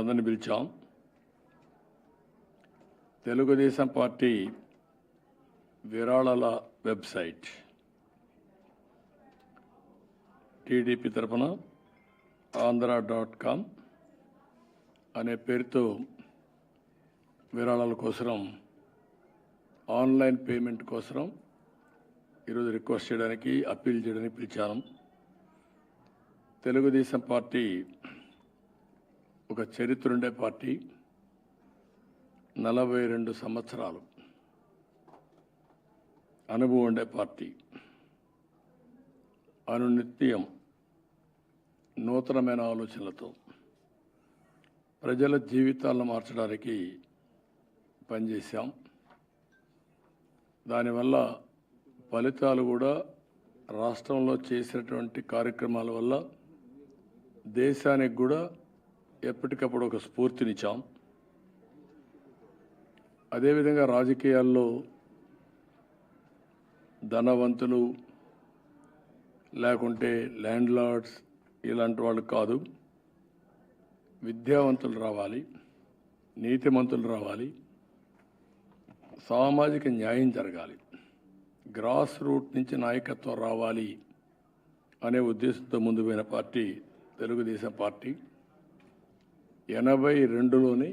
అందరిని పిలిచాం. తెలుగుదేశం పార్టీ విరాళాల website TDP తరఫున andhra.com అనే పేరుతో విరాళాల కోసం ఆన్లైన్ పేమెంట్ కోసం ఈరోజు రిక్వెస్ట్ చేయడానికి అప్పీల్ చేయడానికి పిలిచాను. తెలుగుదేశం పార్టీ ఒక చరిత్ర ఉండే పార్టీ. 42 సంవత్సరాలు అనుభవం ఉండే పార్టీ. అనునిత్యం నూతనమైన ఆలోచనలతో ప్రజల జీవితాలను మార్చడానికి పనిచేశాం. దానివల్ల ఫలితాలు కూడా రాష్ట్రంలో చేసినటువంటి కార్యక్రమాల వల్ల దేశానికి కూడా ఎప్పటికప్పుడు ఒక స్ఫూర్తినిచ్చాం. అదేవిధంగా రాజకీయాల్లో ధనవంతులు లేకుంటే ల్యాండ్ లార్డ్స్ ఇలాంటి వాళ్ళు కాదు, విద్యావంతులు రావాలి, నీతిమంతులు రావాలి, సామాజిక న్యాయం జరగాలి, గ్రాస్ రూట్ నుంచి నాయకత్వం రావాలి అనే ఉద్దేశంతో ముందు పోయిన పార్టీ తెలుగుదేశం పార్టీ. 82లోనే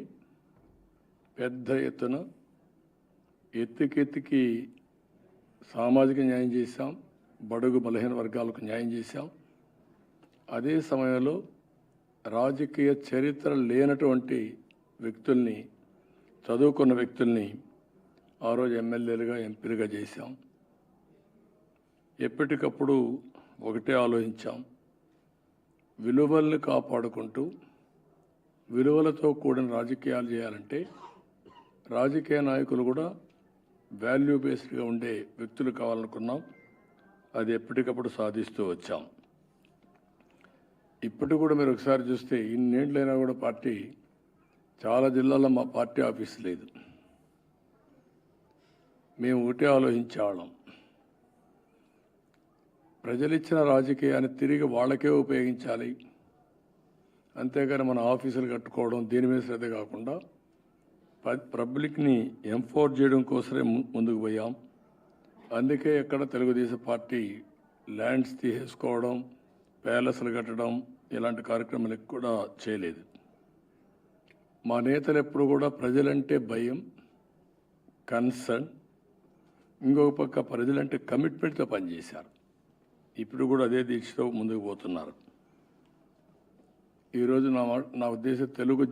పెద్ద ఎత్తున ఎత్తికెత్తికి సామాజిక న్యాయం చేశాం, బడుగు బలహీన వర్గాలకు న్యాయం చేశాం. అదే సమయంలో రాజకీయ చరిత్ర లేనటువంటి వ్యక్తుల్ని, చదువుకున్న వ్యక్తుల్ని ఆ రోజు ఎమ్మెల్యేలుగా ఎంపీలుగా చేశాం. ఎప్పటికప్పుడు ఒకటే ఆలోచించాం, విలువల్ని కాపాడుకుంటూ విలువలతో కూడిన రాజకీయాలు చేయాలంటే రాజకీయ నాయకులు కూడా వాల్యూ బేస్డ్గా ఉండే వ్యక్తులు కావాలనుకున్నాం. అది ఎప్పటికప్పుడు సాధిస్తూ వచ్చాం. ఇప్పటికి కూడా మీరు ఒకసారి చూస్తే ఇన్నేళ్ళైనా కూడా పార్టీ చాలా జిల్లాల్లో మా పార్టీ ఆఫీస్ లేదు. మేము ఒకటే ఆలోచించేవాళ్ళం, ప్రజలిచ్చిన రాజకీయాన్ని తిరిగి వాళ్ళకే ఉపయోగించాలి, అంతేగాని మన ఆఫీసులు కట్టుకోవడం దీని మీద శ్రద్ధ కాకుండా పబ్లిక్ని ఎంఫోర్స్ చేయడం కోసమే ముందుకు పోయాం. అందుకే ఎక్కడ తెలుగుదేశం పార్టీ ల్యాండ్స్ తీసేసుకోవడం, ప్యాలెస్లు కట్టడం ఇలాంటి కార్యక్రమాలు కూడా చేయలేదు. మా నేతలు ఎప్పుడు కూడా ప్రజలంటే భయం, కన్సర్న్, ఇంకొక పక్క ప్రజలంటే కమిట్మెంట్తో పనిచేశారు. ఇప్పుడు కూడా అదే దీక్షతో ముందుకు పోతున్నారు. ఈరోజు నా ఉద్దేశం తెలుగు